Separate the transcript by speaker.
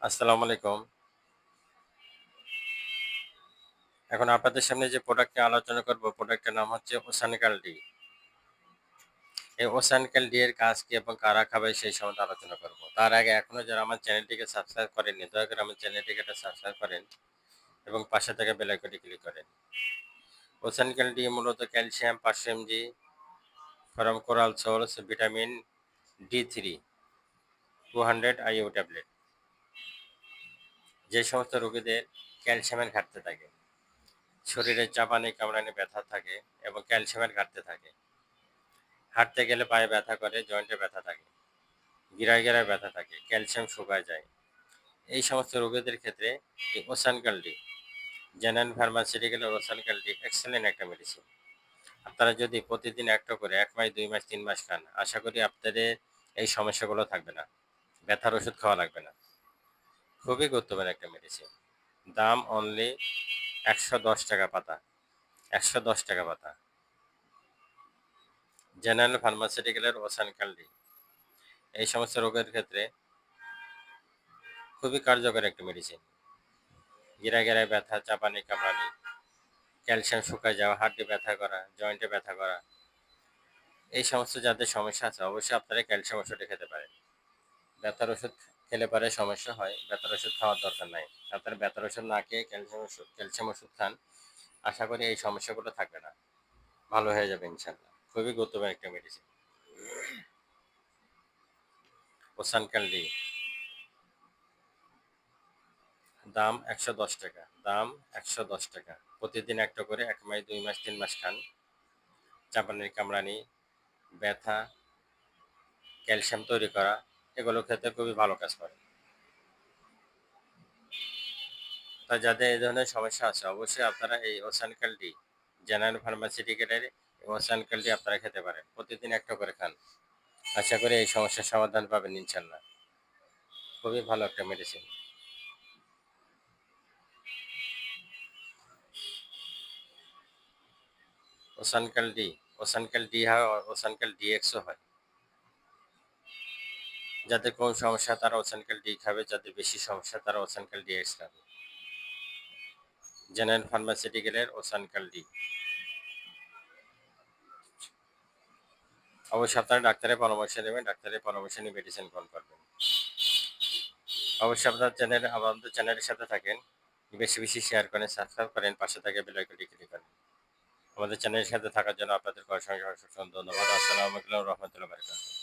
Speaker 1: আসসালামু আলাইকুম। এখন আপনাদের সামনে যে প্রোডাক্ট নিয়ে আলোচনা করব, প্রোডাক্টের নাম হচ্ছে ওসানকাল ডি। এই ওসানকাল ডি এর কাজ কি এবং কারা খাবে সেই সম্বন্ধে আলোচনা করব। তার আগে এখনো যারা আমার চ্যানেলটিকে সাবস্ক্রাইব করেননি, দয়া করে আমার চ্যানেলটিকে একটা সাবস্ক্রাইব করেন এবং পাশে থাকা বেল আইকনটি ক্লিক করেন। ওসানকাল ডি মূলত calcium 500 mg from coral source, vitamin D3 200 IU tablet. যে সমস্ত রোগীদের ক্যালসিয়ামের ঘাটতি থাকে, শরীরে চাপানি কামড়ানি ব্যথা থাকে এবং ক্যালসিয়ামের ঘাটতি থাকে, হাঁটতে গেলে পায়ে ব্যথা করে, জয়েন্টে ব্যথা থাকে, গিরায় গিরায় ব্যথা থাকে, ক্যালসিয়াম শুকায় যায়, এই সমস্ত রোগীদের ক্ষেত্রে এই ওসানকাল ডি, জেনারেল ফার্মাসিউটিক্যালের ওসানকাল ডি এক্সেলেন্ট একটা মেডিসিন। আপনারা যদি প্রতিদিন একটা করে 1 মাস, 2 মাস, 3 মাস খান, আশা করি আপনাদের এই সমস্যাগুলো থাকবে না, ব্যথার ওষুধ খাওয়া লাগবে না। খুবই গুরুত্বপূর্ণ একটা মেডিসিন। দাম অনলি 110 টাকা পাতা, 110 টাকা পাতা। জেনারেল ফার্মাসিউটিক্যালের ওসানকাল ডি এই সমস্ত রোগের ক্ষেত্রে খুবই কার্যকর একটা মেডিসিন। গিরা গিরায় ব্যথা, চাপানি কামড়ানি, ক্যালসিয়াম শুকায় যাওয়া, হাড্ডি ব্যথা করা, জয়েন্টে ব্যথা করা, এই সমস্ত যাদের সমস্যা আছে অবশ্যই আপনারা ক্যালসিয়াম ওষুধটা খেতে পারেন। ব্যথার ওষুধ খেলে পরে সমস্যা হয়, ব্যথার ওষুধ খাওয়ার দরকার নাই। আপনারা ব্যথার ওষুধ না খেয়ে ক্যালসিয়াম ওষুধ খান, আশা করি এই সমস্যাগুলো থাকবে না, ভালো হয়ে যাবে ইনশাল্লাহ। খুবই গুরুত্বপূর্ণ একটা মেডিসিন ওসানকাল ডি। দাম 110 টাকা, দাম 110 টাকা। প্রতিদিন একটা করে 1 মাস, 2 মাস, 3 মাস খান। চাপানির কামড়ানি, ব্যথা, ক্যালসিয়াম তৈরি করা, এগুলো খেতে খুবই ভালো কাজ করে। তাই যাদের এই ধরনের সমস্যা আছে অবশ্যই আপনারা এই ওসানকাল ডি, জেনারেল ফার্মাসিউটিক্যালের ওসানকাল ডি আপনারা খেতে পারেন। প্রতিদিন একটা করে খান, আশা করি এই সমস্যার সমাধান পাবেন ইনশাল্লাহ। খুবই ভালো একটা মেডিসিন ওসানকাল ডি। ওসানকাল ডি হয়, ওসানকাল ডিএক্সও হয়। যাদের কম সমস্যা তারা ওসানকাল ডি খাবে, যাদের বেশি সমস্যা তারা ওসানকাল ডিএক্স খাবে। জেনারেল ফার্মাসিউটিক্যালের ওসানকাল ডি। অবশ্যই আপনারা ডাক্তারের পরামর্শ নেবেন, ডাক্তারের পরামর্শ নিয়ে মেডিসিন গ্রহণ করবেন। অবশ্যই আপনার আমাদের চ্যানেলের সাথে থাকেন, বেশি বেশি শেয়ার করেন, সাবস্ক্রাইব করেন, পাশে থাকে বেল আইকনটি ক্লিক করেন। আমাদের চ্যানেলের সাথে থাকার জন্য আপনাদেরকে অসংখ্য অসংখ্য ধন্যবাদ। আসসালামু আলাইকুম রহমতুল্লাহ বারকাতুহু।